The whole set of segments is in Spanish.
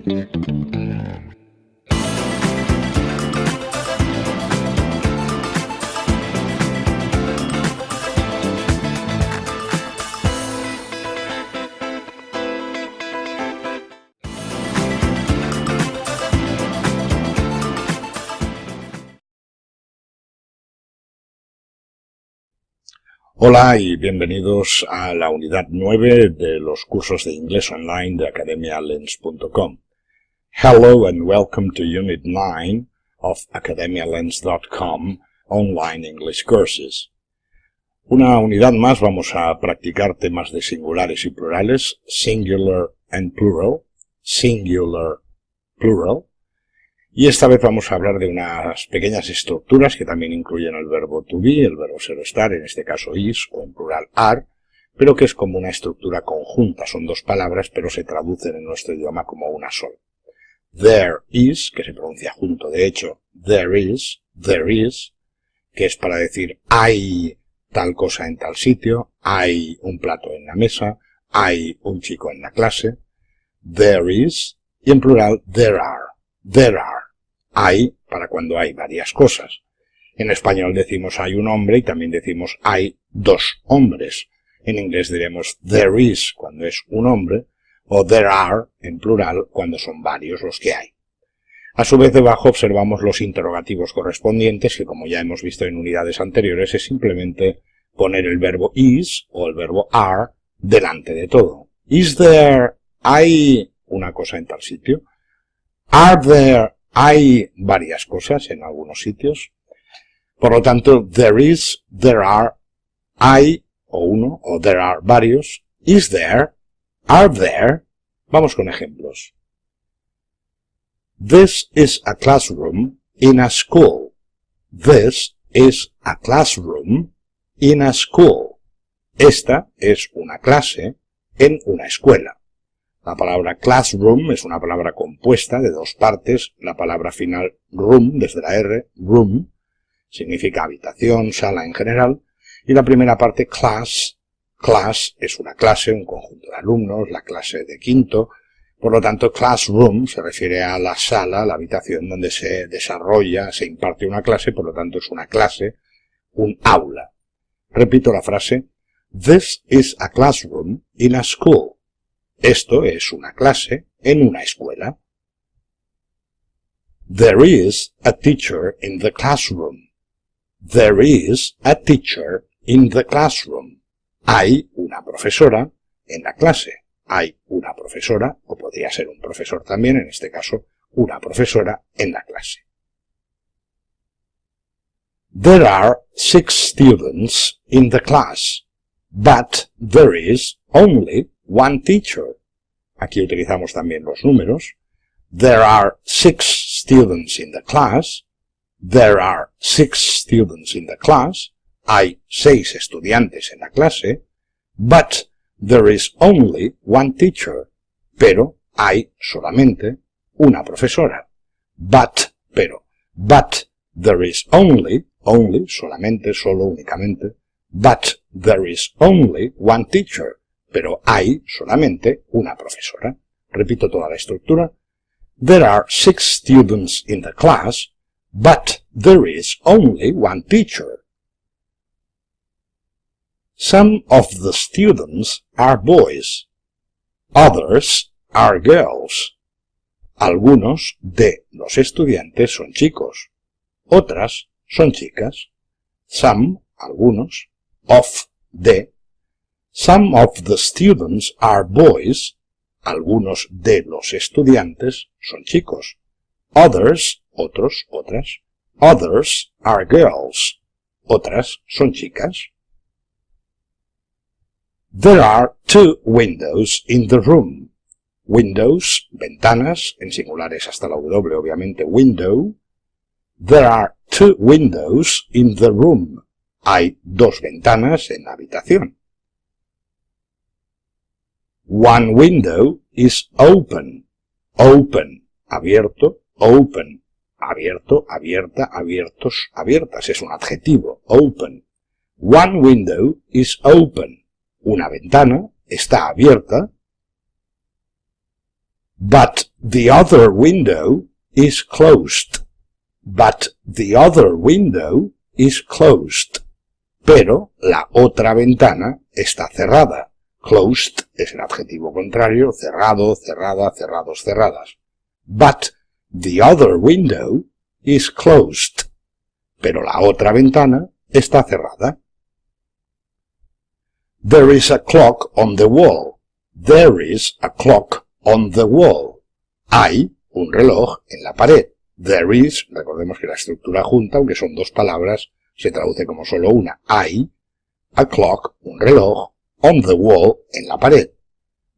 Hola y bienvenidos a la unidad 9 de los cursos de inglés online de academialens.com. Hello and welcome to Unit 9 of academialens.com online English courses. Una unidad más vamos a practicar temas de singulares y plurales, singular and plural, singular, plural. Y esta vez vamos a hablar de unas pequeñas estructuras que también incluyen el verbo to be, el verbo ser o estar, en este caso is, o en plural are, pero que es como una estructura conjunta. Son dos palabras, pero se traducen en nuestro idioma como una sola. There is, que se pronuncia junto, de hecho, there is, que es para decir hay tal cosa en tal sitio, hay un plato en la mesa, hay un chico en la clase. There is, y en plural, there are. Hay para cuando hay varias cosas. En español decimos hay un hombre y también decimos hay dos hombres. En inglés diremos there is cuando es un hombre o there are en plural cuando son varios los que hay. A su vez debajo observamos los interrogativos correspondientes que, como ya hemos visto en unidades anteriores, es simplemente poner el verbo is o el verbo are delante de todo. Is there, hay una cosa en tal sitio. Are there, hay varias cosas en algunos sitios. Por lo tanto, there is, there are, hay o uno, o there are varios. Is there, are there. Vamos con ejemplos. This is a classroom in a school. This is a classroom in a school. Esta es una clase en una escuela. La palabra classroom es una palabra compuesta de dos partes. La palabra final room, desde la R, room, significa habitación, sala en general. Y la primera parte class es una clase, un conjunto de alumnos, la clase de quinto. Por lo tanto, classroom se refiere a la sala, la habitación donde se desarrolla, se imparte una clase. Por lo tanto, es una clase, un aula. Repito la frase. This is a classroom in a school. Esto es una clase en una escuela. There is a teacher in the classroom. There is a teacher in the classroom. Hay una profesora en la clase. Hay una profesora, o podría ser un profesor también, en este caso, una profesora en la clase. There are 6 students in the class, but there is only one teacher. Aquí utilizamos también los números. There are 6 students in the class. There are 6 students in the class. Hay 6 estudiantes en la clase. But there is only one teacher. Pero hay solamente una profesora. But there is only, solamente, solo, únicamente. But there is only one teacher. Pero hay solamente una profesora. Repito toda la estructura. There are 6 students in the class, but there is only one teacher. Some of the students are boys. Others are girls. Algunos de los estudiantes son chicos. Otras son chicas. Some, algunos. Of, de. Some of the students are boys. Algunos de los estudiantes son chicos. Others, otros, otras. Others are girls. Otras son chicas. There are 2 windows in the room. Windows, ventanas, en singulares hasta la W, obviamente, window. There are 2 windows in the room. Hay 2 ventanas en la habitación. One window is open. Open, abierto, open. Abierto, abierta, abiertos, abiertas. Es un adjetivo, open. One window is open. Una ventana está abierta. But the other window is closed. But the other window is closed. Pero la otra ventana está cerrada. Closed es el adjetivo contrario, cerrado, cerrada, cerrados, cerradas. But the other window is closed. Pero la otra ventana está cerrada. There is a clock on the wall. There is a clock on the wall. Hay un reloj en la pared. There is, recordemos que la estructura junta, aunque son dos palabras, se traduce como solo una. Hay a clock, un reloj, on the wall, en la pared.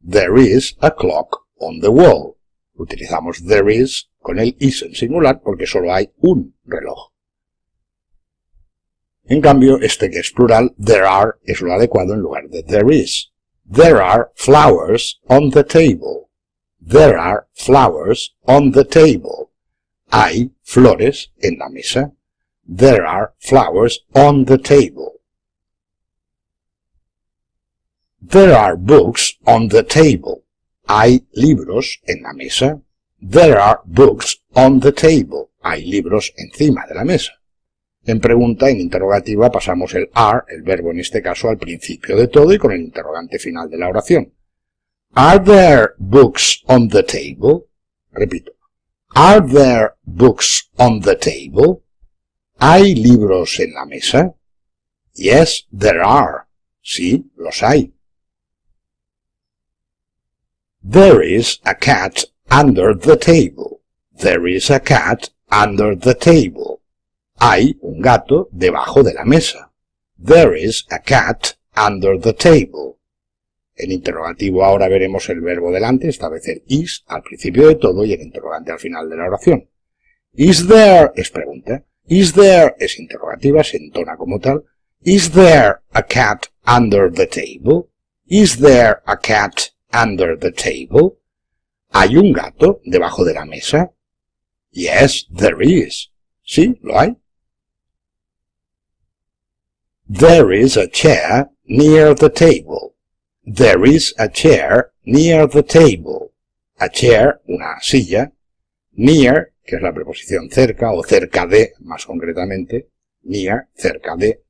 There is a clock on the wall. Utilizamos there is con el is en singular porque solo hay un reloj. En cambio, este que es plural, there are, es lo adecuado en lugar de there is. There are flowers on the table. There are flowers on the table. Hay flores en la mesa. There are flowers on the table. There are books on the table. Hay libros en la mesa. There are books on the table. Hay libros encima de la mesa. En pregunta, en interrogativa, pasamos el are, el verbo en este caso, al principio de todo y con el interrogante final de la oración. Are there books on the table? Repito. Are there books on the table? ¿Hay libros en la mesa? Yes, there are. Sí, los hay. There is a cat under the table. There is a cat under the table. Hay un gato debajo de la mesa. There is a cat under the table. En interrogativo ahora veremos el verbo delante, esta vez el is al principio de todo y el interrogante al final de la oración. Is there es pregunta. Is there es interrogativa, se entona como tal. Is there a cat under the table? Is there a cat under the table? ¿Hay un gato debajo de la mesa? Yes, there is. Sí, lo hay. There is a chair near the table. There is a chair near the table. A chair, una silla. Near, que es la preposición cerca o cerca de, más concretamente. Near, cerca de.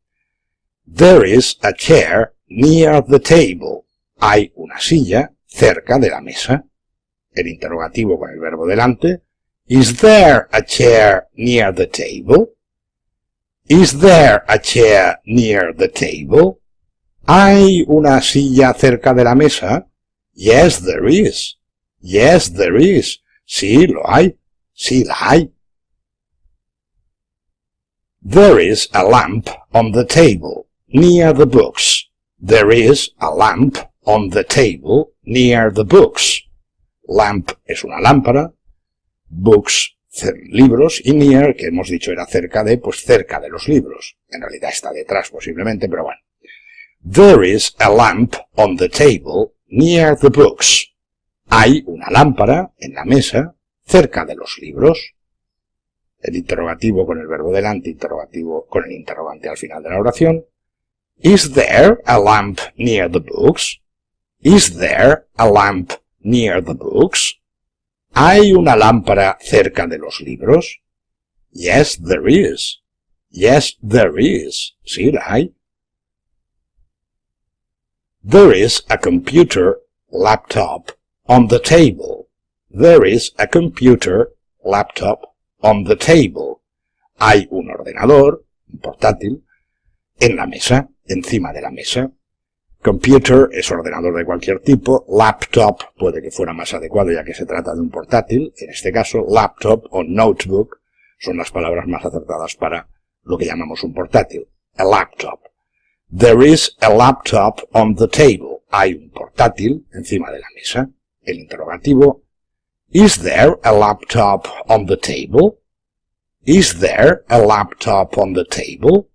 There is a chair near the table. Hay una silla cerca de la mesa. El interrogativo con el verbo delante. Is there a chair near the table? Is there a chair near the table? ¿Hay una silla cerca de la mesa? Yes, there is. Yes, there is. Sí, lo hay. Sí, la hay. There is a lamp on the table, near the books. There is a lamp on the table, near the books. Lamp es una lámpara. Books, libros, y near, que hemos dicho era cerca de, pues cerca de los libros. En realidad está detrás posiblemente, pero bueno. There is a lamp on the table, near the books. Hay una lámpara en la mesa, cerca de los libros. El interrogativo con el verbo delante, interrogativo con el interrogante al final de la oración. Is there a lamp near the books? Is there a lamp near the books? ¿Hay una lámpara cerca de los libros? Yes, there is. Yes, there is. Sí, la hay. There is a computer laptop on the table. There is a computer laptop on the table. Hay un ordenador, un portátil, en la mesa, encima de la mesa. Computer es ordenador de cualquier tipo. Laptop puede que fuera más adecuado ya que se trata de un portátil. En este caso, laptop o notebook son las palabras más acertadas para lo que llamamos un portátil. A laptop. There is a laptop on the table. Hay un portátil encima de la mesa. El interrogativo. Is there a laptop on the table? Is there a laptop on the table?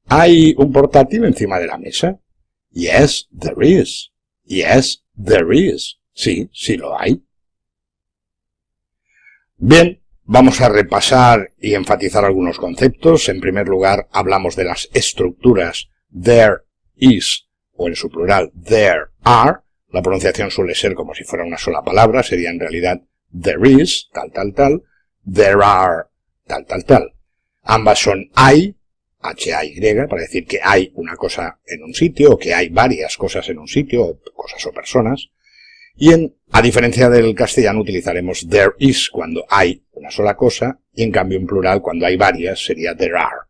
¿Hay un portátil encima de la mesa? Yes, there is. Yes, there is. Sí, sí lo hay. Bien, vamos a repasar y enfatizar algunos conceptos. En primer lugar, hablamos de las estructuras there is, o en su plural, there are. La pronunciación suele ser como si fuera una sola palabra, sería en realidad There is, tal, tal, tal. There are, tal, tal, tal. Ambas son hay, H-A-Y, para decir que hay una cosa en un sitio, o que hay varias cosas en un sitio, o cosas o personas. Y a diferencia del castellano, utilizaremos there is cuando hay una sola cosa, y en cambio en plural, cuando hay varias, sería there are.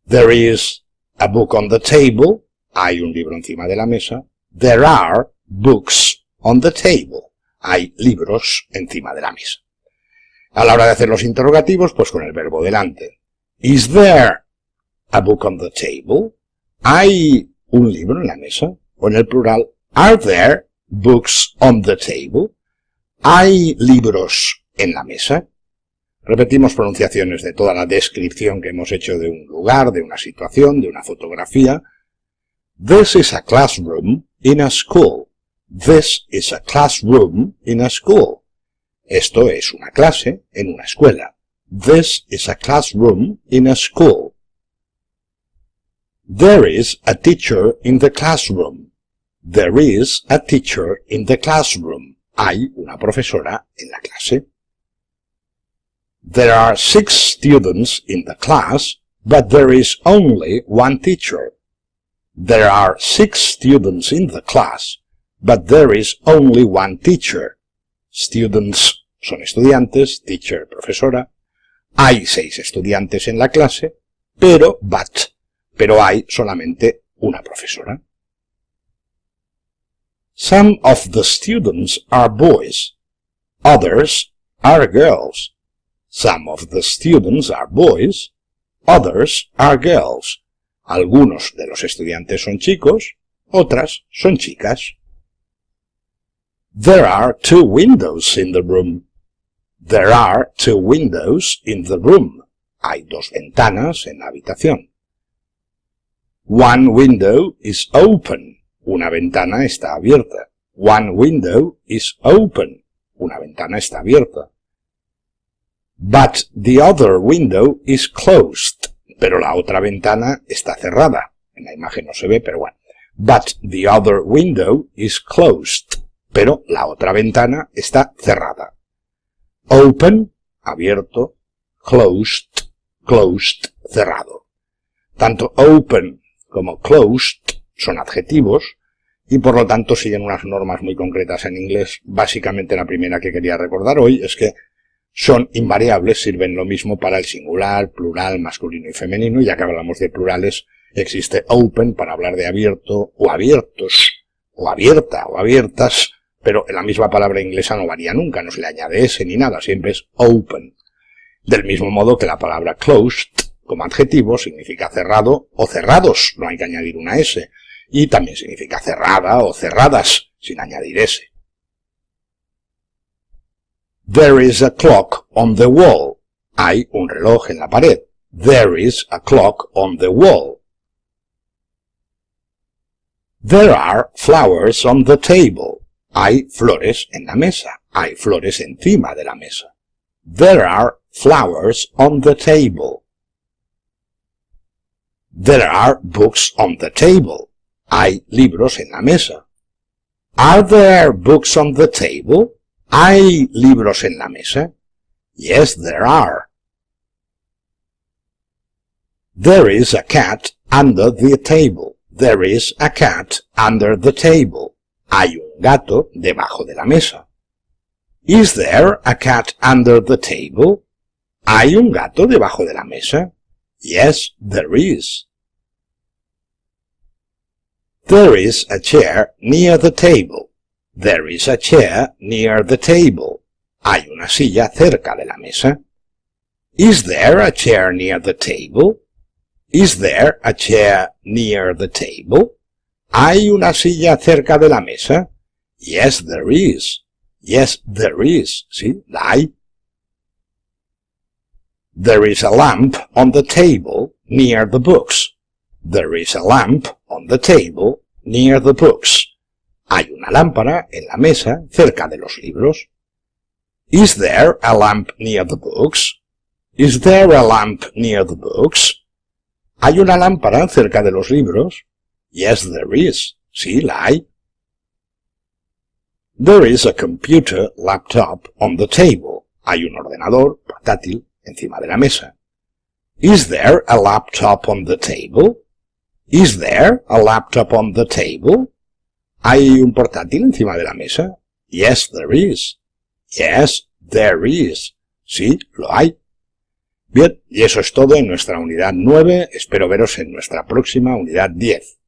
There is a book on the table. Hay un libro encima de la mesa. There are books on the table. Hay libros encima de la mesa. A la hora de hacer los interrogativos, pues con el verbo delante. Is there a book on the table? ¿Hay un libro en la mesa? O en el plural, are there books on the table? ¿Hay libros en la mesa? Repetimos pronunciaciones de toda la descripción que hemos hecho de un lugar, de una situación, de una fotografía. This is a classroom in a school. This is a classroom in a school. Esto es una clase en una escuela. This is a classroom in a school. There is a teacher in the classroom. There is a teacher in the classroom. Hay una profesora en la clase. There are 6 students in the class, but there is only one teacher. There are 6 students in the class, but there is only one teacher. Students son estudiantes, teacher, profesora. Hay 6 estudiantes en la clase, pero hay solamente una profesora. Some of the students are boys. Others are girls. Some of the students are boys. Others are girls. Algunos de los estudiantes son chicos, otras son chicas. There are 2 windows in the room. There are 2 windows in the room. Hay 2 ventanas en la habitación. One window is open. Una ventana está abierta. One window is open. Una ventana está abierta. But the other window is closed. Pero la otra ventana está cerrada. En la imagen no se ve, pero bueno. But the other window is closed. Pero la otra ventana está cerrada. Open, abierto. Closed, cerrado. Tanto open como closed son adjetivos y por lo tanto siguen unas normas muy concretas en inglés. Básicamente la primera que quería recordar hoy es que son invariables, sirven lo mismo para el singular, plural, masculino y femenino. Ya que hablamos de plurales, existe open para hablar de abierto o abiertos, o abierta o abiertas, pero en la misma palabra inglesa no varía nunca, no se le añade S ni nada, siempre es open. Del mismo modo que la palabra closed, como adjetivo, significa cerrado o cerrados, no hay que añadir una S, y también significa cerrada o cerradas, sin añadir S. There is a clock on the wall. Hay un reloj en la pared. There is a clock on the wall. There are flowers on the table. Hay flores en la mesa. Hay flores encima de la mesa. There are flowers on the table. There are books on the table. Hay libros en la mesa. Are there books on the table? ¿Hay libros en la mesa? Yes, there are. There is a cat under the table. There is a cat under the table. Hay un gato debajo de la mesa. Is there a cat under the table? ¿Hay un gato debajo de la mesa? Yes, there is. There is a chair near the table. There is a chair near the table. Hay una silla cerca de la mesa. Is there a chair near the table? Is there a chair near the table? ¿Hay una silla cerca de la mesa? Yes, there is. Yes, there is. Sí, la hay. There is a lamp on the table near the books. There is a lamp on the table near the books. Hay una lámpara en la mesa cerca de los libros. Is there a lamp near the books? Is there a lamp near the books? ¿Hay una lámpara cerca de los libros? Yes, there is. Sí, la hay. There is a computer laptop on the table. Hay un ordenador portátil encima de la mesa. Is there a laptop on the table? Is there a laptop on the table? ¿Hay un portátil encima de la mesa? Yes, there is. Yes, there is. Sí, lo hay. Bien, y eso es todo en nuestra unidad 9. Espero veros en nuestra próxima unidad 10.